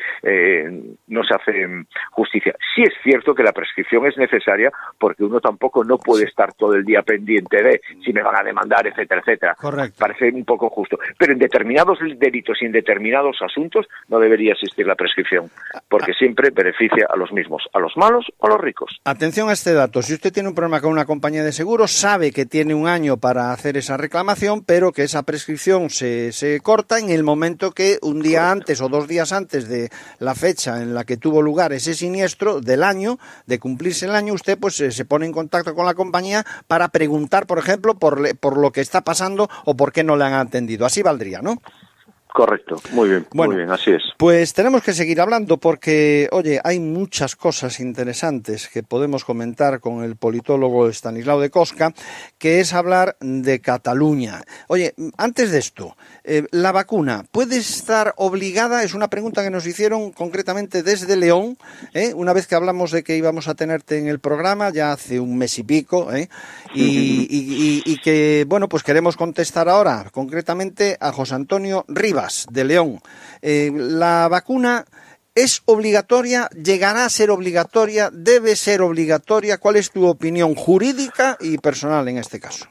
justicia. Sí es cierto que la prescripción es necesaria porque uno tampoco no puede estar todo el día pendiente de si me van a demandar, etcétera, etcétera. Correcto. Parece un poco justo. Pero en determinados delitos y en determinados asuntos no debería existir la prescripción porque siempre beneficia a los mismos, a los malos o a los ricos. Atención a este dato. Si usted tiene un problema con una compañía de seguros, sabe que tiene un año para hacer esa reclamación, pero que esa prescripción se corta en el momento que un día antes o 2 días antes de la fecha en la que tuvo lugar ese siniestro del año, de cumplirse el año, usted pues se pone en contacto con la compañía para preguntar, por ejemplo, por lo que está pasando o por qué no le han atendido. Así valdría, ¿no? Correcto, muy bien, así es. Pues tenemos que seguir hablando porque, oye, hay muchas cosas interesantes que podemos comentar con el politólogo Estanislao de Cosca, que es hablar de Cataluña. Oye, antes de esto, ¿la vacuna puede estar obligada? Es una pregunta que nos hicieron concretamente desde León, una vez que hablamos de que íbamos a tenerte en el programa, ya hace un mes y pico, y que, bueno, pues queremos contestar ahora, concretamente a José Antonio Rivas, de León. ¿La vacuna es obligatoria? ¿Llegará a ser obligatoria? ¿Debe ser obligatoria? ¿Cuál es tu opinión jurídica y personal en este caso?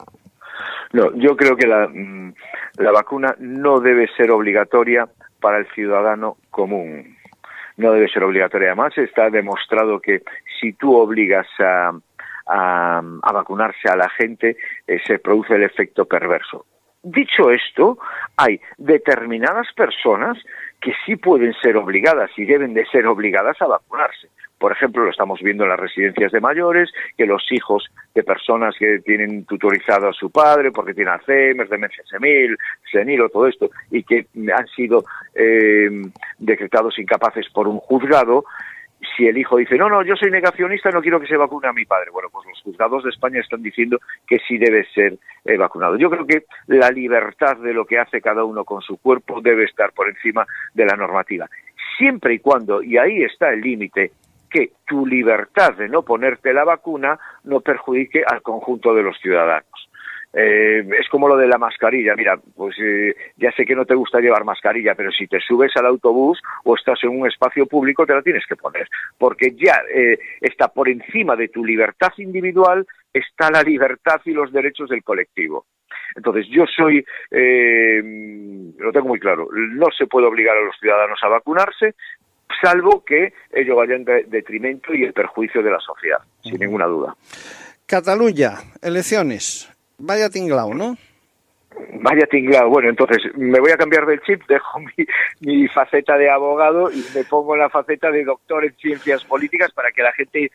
No, yo creo que la vacuna no debe ser obligatoria para el ciudadano común. No debe ser obligatoria. Además, está demostrado que si tú obligas a vacunarse a la gente, se produce el efecto perverso. Dicho esto, hay determinadas personas que sí pueden ser obligadas y deben de ser obligadas a vacunarse. Por ejemplo, lo estamos viendo en las residencias de mayores, que los hijos de personas que tienen tutorizado a su padre porque tiene Alzheimer, demencia senil o todo esto, y que han sido decretados incapaces por un juzgado. Si el hijo dice, no, yo soy negacionista, no quiero que se vacune a mi padre, bueno, pues los juzgados de España están diciendo que sí debe ser vacunado. Yo creo que la libertad de lo que hace cada uno con su cuerpo debe estar por encima de la normativa. Siempre y cuando, y ahí está el límite, que tu libertad de no ponerte la vacuna no perjudique al conjunto de los ciudadanos. Es como lo de la mascarilla. Mira, pues ya sé que no te gusta llevar mascarilla, pero si te subes al autobús o estás en un espacio público te la tienes que poner, porque ya está por encima de tu libertad individual, está la libertad y los derechos del colectivo. Entonces yo lo tengo muy claro, no se puede obligar a los ciudadanos a vacunarse, salvo que ello vaya en detrimento y el perjuicio de la sociedad, sin ninguna duda. Cataluña, elecciones. Vaya tinglao, ¿no? Vaya tinglado. Bueno, entonces me voy a cambiar del chip, dejo mi faceta de abogado y me pongo en la faceta de doctor en ciencias políticas para que la gente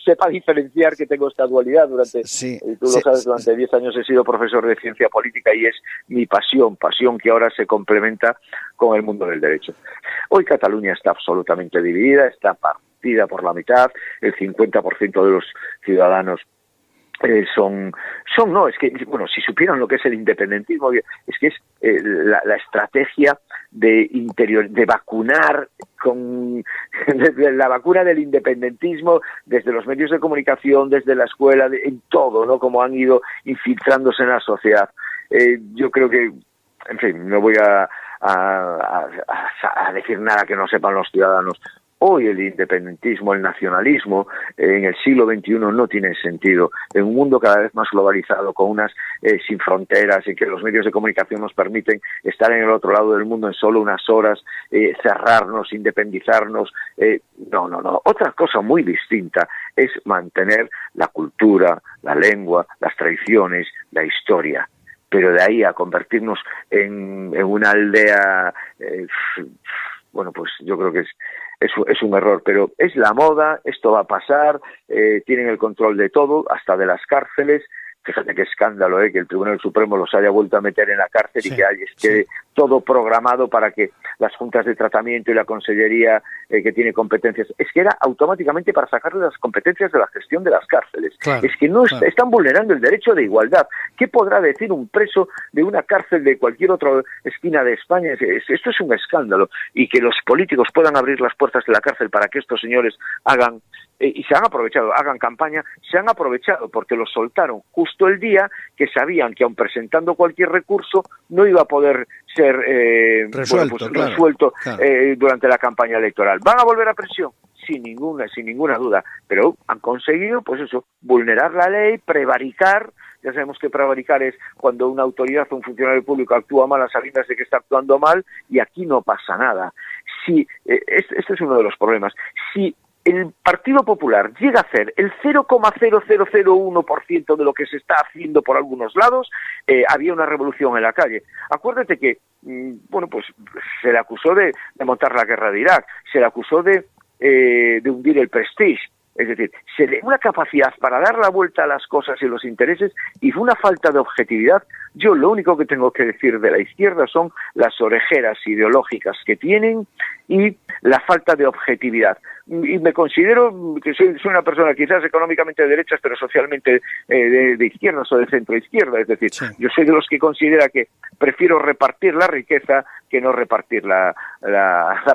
sepa diferenciar que tengo esta dualidad. Tú lo sabes, durante 10 años he sido profesor de ciencia política y es mi pasión que ahora se complementa con el mundo del derecho. Hoy Cataluña está absolutamente dividida, está partida por la mitad, el 50% de los ciudadanos si supieran lo que es el independentismo, es que es la estrategia de vacunar desde la vacuna del independentismo, desde los medios de comunicación, desde la escuela, en todo, ¿no? Como han ido infiltrándose en la sociedad. Yo creo que, en fin, no voy a decir nada que no sepan los ciudadanos. Hoy el independentismo, el nacionalismo, en el siglo XXI no tiene sentido. En un mundo cada vez más globalizado, con unas sin fronteras, en que los medios de comunicación nos permiten estar en el otro lado del mundo en solo unas horas, cerrarnos, independizarnos. No. Otra cosa muy distinta es mantener la cultura, la lengua, las tradiciones, la historia. Pero de ahí a convertirnos en una aldea, pues yo creo que es un error, pero es la moda, esto va a pasar, tienen el control de todo, hasta de las cárceles. Fíjate qué escándalo, que el Tribunal Supremo los haya vuelto a meter en la cárcel y que esté todo programado para que las juntas de tratamiento y la consellería que tiene competencias, es que era automáticamente para sacarle las competencias de la gestión de las cárceles. Claro, es que están vulnerando el derecho de igualdad. ¿Qué podrá decir un preso de una cárcel de cualquier otra esquina de España? Esto es un escándalo. Y que los políticos puedan abrir las puertas de la cárcel para que estos señores hagan campaña, se han aprovechado porque los soltaron justo el día que sabían que aun presentando cualquier recurso no iba a poder ser resuelto durante la campaña electoral. ¿Van a volver a prisión? Sin ninguna duda, pero han conseguido, vulnerar la ley, prevaricar. Ya sabemos que prevaricar es cuando una autoridad o un funcionario público actúa mal a sabiendas de que está actuando mal, y aquí no pasa nada. Este es uno de los problemas. Si el Partido Popular llega a hacer el 0,0001% de lo que se está haciendo por algunos lados, había una revolución en la calle. Acuérdate que, se le acusó de montar la guerra de Irak, se le acusó de hundir el Prestige. Es decir, se le una capacidad para dar la vuelta a las cosas y los intereses, y una falta de objetividad. Yo lo único que tengo que decir de la izquierda son las orejeras ideológicas que tienen y la falta de objetividad. Y me considero que soy una persona quizás económicamente de derechas, pero socialmente de izquierdas o de centro izquierda. Es decir, yo soy de los que considera que prefiero repartir la riqueza que no repartir la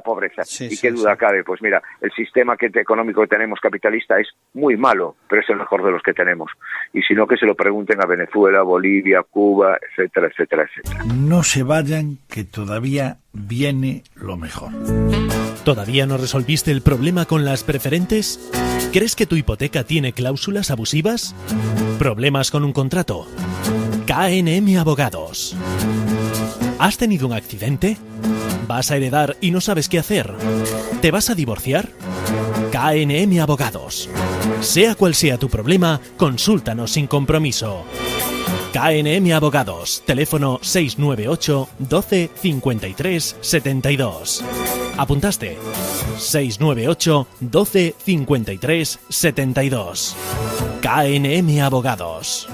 pobreza. Y qué duda cabe, pues mira, el sistema económico que tenemos capitalista es muy malo, pero es el mejor de los que tenemos. Y si no, que se lo pregunten a Venezuela, Bolivia, Cuba, etcétera, etcétera, etcétera. No se vayan, que todavía viene lo mejor. ¿Todavía no resolviste el problema con las preferentes? ¿Crees que tu hipoteca tiene cláusulas abusivas? ¿Problemas con un contrato? KNM Abogados. ¿Has tenido un accidente? ¿Vas a heredar y no sabes qué hacer? ¿Te vas a divorciar? KNM Abogados. Sea cual sea tu problema, consúltanos sin compromiso. KNM Abogados, teléfono 698 12 53 72. ¿Apuntaste? 698 12 53 72. KNM Abogados.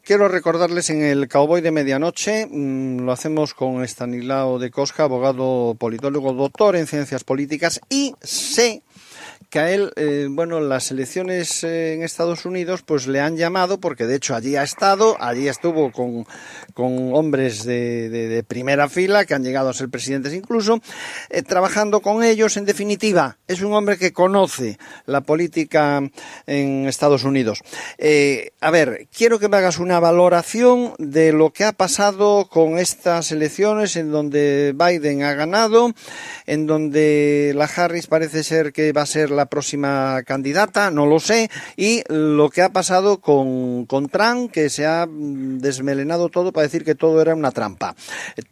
Quiero recordarles, en el Cowboy de Medianoche. Lo hacemos con Estanislao de Cosca, abogado politólogo, doctor en ciencias políticas, y sé que a él, las elecciones en Estados Unidos, pues le han llamado, porque de hecho allí estuvo con hombres de primera fila, que han llegado a ser presidentes incluso, trabajando con ellos. En definitiva, es un hombre que conoce la política en Estados Unidos. Quiero que me hagas una valoración de lo que ha pasado con estas elecciones, en donde Biden ha ganado, en donde la Harris parece ser que va a ser la próxima candidata, no lo sé, y lo que ha pasado con Trump, que se ha desmelenado todo para decir que todo era una trampa.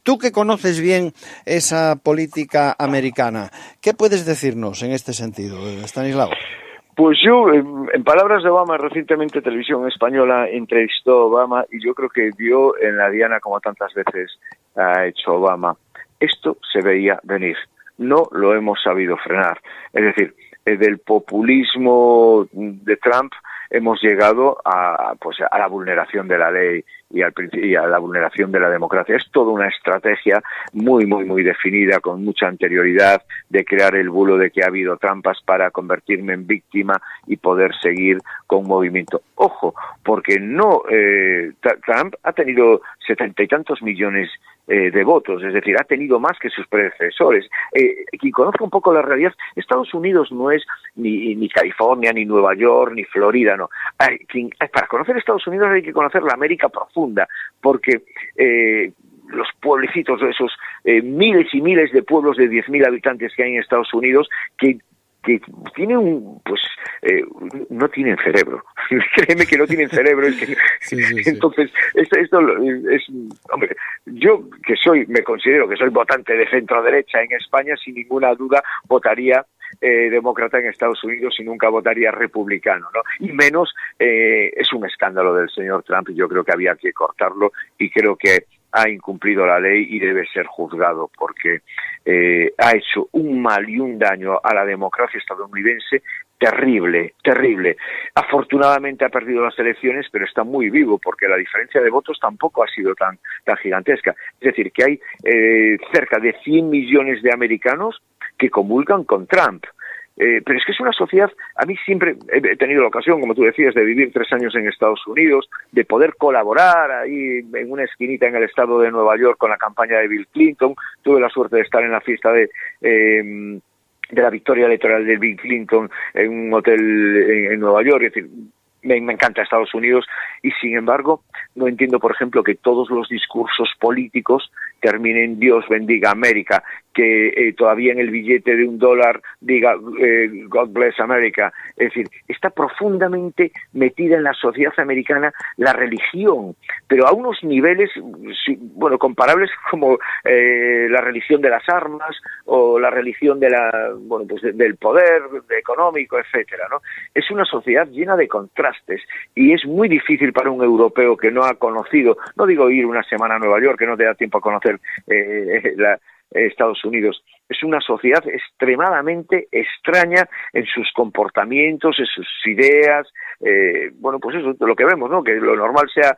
Tú, que conoces bien esa política americana, ¿qué puedes decirnos en este sentido, Estanislao? Pues yo, en palabras de Obama, recientemente Televisión Española entrevistó a Obama y yo creo que dio en la diana como tantas veces ha hecho Obama. Esto se veía venir, no lo hemos sabido frenar. Es decir, del populismo de Trump hemos llegado a la vulneración de la ley y a la vulneración de la democracia. Es toda una estrategia muy, muy, muy definida, con mucha anterioridad, de crear el bulo de que ha habido trampas para convertirme en víctima y poder seguir con un movimiento. Ojo, porque Trump ha tenido 70 y tantos millones de votos, es decir, ha tenido más que sus predecesores. Quien conozca un poco la realidad, Estados Unidos no es ni California, ni Nueva York, ni Florida, no. Para conocer Estados Unidos hay que conocer la América profunda, porque los pueblecitos, esos miles y miles de pueblos de 10.000 habitantes que hay en Estados Unidos, que tienen no tienen cerebro. Créeme que no tienen cerebro. Es que, sí. Entonces, esto es, hombre, yo me considero que soy votante de centro derecha en España, sin ninguna duda votaría demócrata en Estados Unidos y nunca votaría republicano, ¿no? Y menos, es un escándalo del señor Trump, y yo creo que había que cortarlo, y creo que ha incumplido la ley y debe ser juzgado, porque ha hecho un mal y un daño a la democracia estadounidense terrible, terrible. Afortunadamente ha perdido las elecciones, pero está muy vivo, porque la diferencia de votos tampoco ha sido tan gigantesca. Es decir, que hay cerca de 100 millones de americanos que comulgan con Trump. Pero es que es una sociedad, a mí siempre he tenido la ocasión, como tú decías, de vivir 3 años en Estados Unidos, de poder colaborar ahí en una esquinita en el estado de Nueva York con la campaña de Bill Clinton. Tuve la suerte de estar en la fiesta de la victoria electoral de Bill Clinton en un hotel en Nueva York. Es decir, me encanta Estados Unidos, y sin embargo no entiendo, por ejemplo, que todos los discursos políticos terminen Dios bendiga América, que todavía en el billete de $1 diga God bless America. Es decir, está profundamente metida en la sociedad americana la religión, pero a unos niveles, bueno, comparables como la religión de las armas o la religión de del poder económico, etcétera, ¿no? Es una sociedad llena de contrastes, y es muy difícil para un europeo que no ha conocido, no digo ir una semana a Nueva York, que no te da tiempo a conocer Estados Unidos. Es una sociedad extremadamente extraña en sus comportamientos, en sus ideas. Pues eso, lo que vemos, ¿no? Que lo normal sea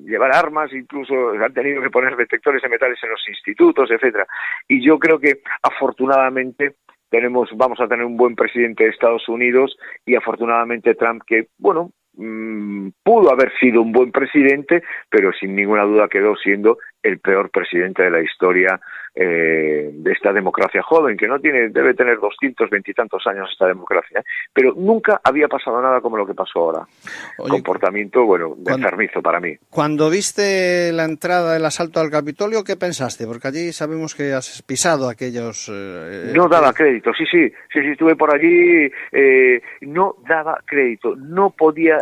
llevar armas, incluso han tenido que poner detectores de metales en los institutos, etcétera. Y yo creo que afortunadamente vamos a tener un buen presidente de Estados Unidos, y afortunadamente Trump, que pudo haber sido un buen presidente, pero sin ninguna duda quedó siendo el peor presidente de la historia de esta democracia joven, que debe tener 220 y tantos años esta democracia, pero nunca había pasado nada como lo que pasó ahora. Oye, comportamiento, enfermizo para mí. Cuando viste la entrada del asalto al Capitolio, ¿qué pensaste? Porque allí sabemos que has pisado aquellos... No daba crédito, sí, estuve por allí, no daba crédito, no podía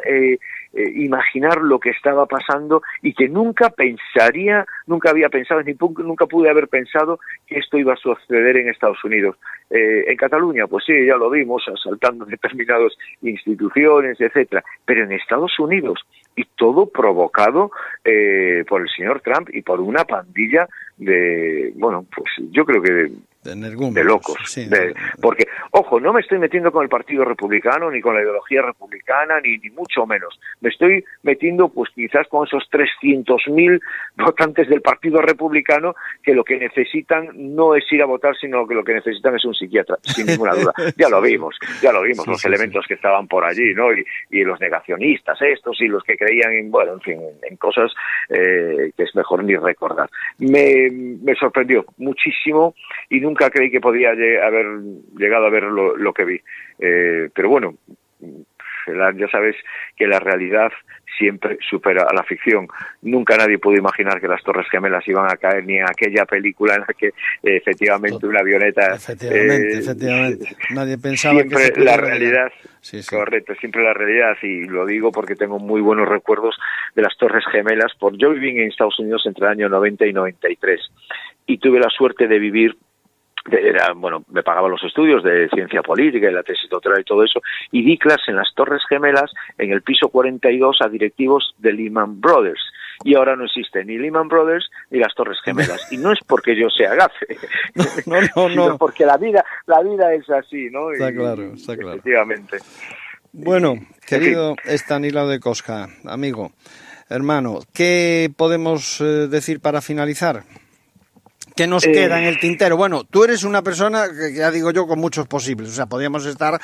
imaginar lo que estaba pasando, y que nunca había pensado, nunca pude haber pensado que esto iba a suceder en Estados Unidos. En Cataluña, pues sí, ya lo vimos, asaltando determinadas instituciones, etcétera, pero en Estados Unidos, y todo provocado por el señor Trump y por una pandilla yo creo que de locos. Sí, porque, ojo, no me estoy metiendo con el Partido Republicano, ni con la ideología republicana, ni mucho menos. Me estoy metiendo, pues quizás con esos 300.000 votantes del Partido Republicano, que lo que necesitan no es ir a votar, sino que lo que necesitan es un psiquiatra, sin ninguna duda. Ya lo vimos, los elementos que estaban por allí, ¿no? Y los negacionistas estos, y los que creían en cosas que es mejor ni recordar. Me sorprendió muchísimo, y nunca creí que podía haber llegado a ver lo que vi. Pero bueno, ya sabes que la realidad siempre supera a la ficción. Nunca nadie pudo imaginar que las Torres Gemelas iban a caer, ni en aquella película en la que efectivamente una avioneta... Efectivamente. Nadie pensaba siempre que la realidad... Sí. Correcto, siempre la realidad, y lo digo porque tengo muy buenos recuerdos de las Torres Gemelas. Yo viví en Estados Unidos entre el año 90 y 93, y tuve la suerte de vivir me pagaba los estudios de ciencia política y la tesis doctoral y todo eso, y di clase en las Torres Gemelas, en el piso 42, a directivos de Lehman Brothers. Y ahora no existe ni Lehman Brothers ni las Torres Gemelas. Y no es porque yo sea gafe, sino porque la vida es así, ¿no? Está claro. Efectivamente. Bueno, querido Estanislao de Kostka, amigo, hermano, ¿qué podemos decir para finalizar? ¿Qué nos queda en el tintero? Bueno, tú eres una persona que, ya digo yo, con muchos posibles. O sea, podríamos estar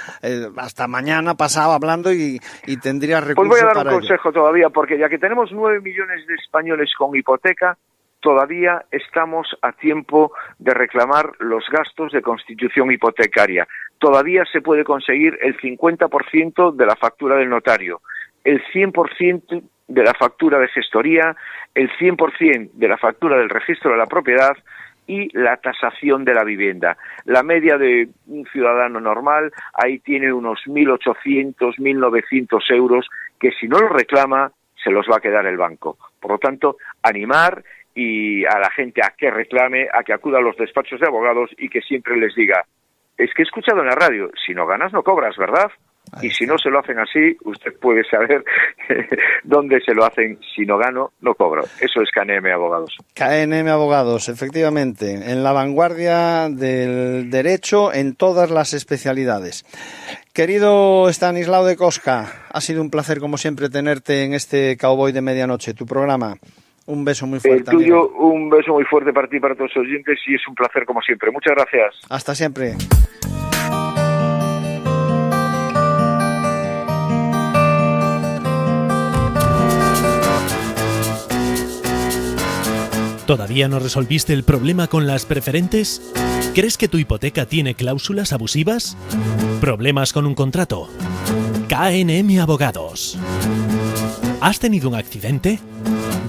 hasta mañana pasado hablando y tendrías recursos para ello. Pues voy a dar un consejo todavía, porque ya que tenemos 9 millones de españoles con hipoteca, todavía estamos a tiempo de reclamar los gastos de constitución hipotecaria. Todavía se puede conseguir el 50% de la factura del notario, el 100% de la factura de gestoría, el 100% de la factura del registro de la propiedad y la tasación de la vivienda. La media de un ciudadano normal ahí tiene unos 1.800, 1.900 euros que si no los reclama se los va a quedar el banco. Por lo tanto, animar y a la gente a que reclame, a que acuda a los despachos de abogados y que siempre les diga, es que he escuchado en la radio, si no ganas no cobras, ¿verdad? Y si no se lo hacen así, usted puede saber dónde se lo hacen. Si no gano, no cobro. Eso es KNM Abogados. KNM Abogados, efectivamente, en la vanguardia del derecho en todas las especialidades. Querido Estanislao de Kostka, ha sido un placer como siempre tenerte en este Cowboy de Medianoche, tu programa. Un beso muy fuerte. El tuyo, amigo. Un beso muy fuerte para ti y para todos los oyentes, y es un placer como siempre. Muchas gracias. Hasta siempre. ¿Todavía no resolviste el problema con las preferentes? ¿Crees que tu hipoteca tiene cláusulas abusivas? ¿Problemas con un contrato? KNM Abogados. ¿Has tenido un accidente?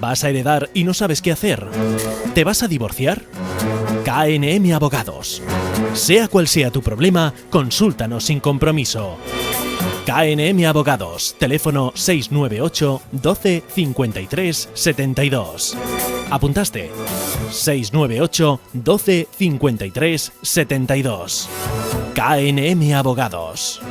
¿Vas a heredar y no sabes qué hacer? ¿Te vas a divorciar? KNM Abogados. Sea cual sea tu problema, consúltanos sin compromiso. KNM Abogados, teléfono 698 12 53 72. ¿Apuntaste? 698 12 53 72. KNM Abogados.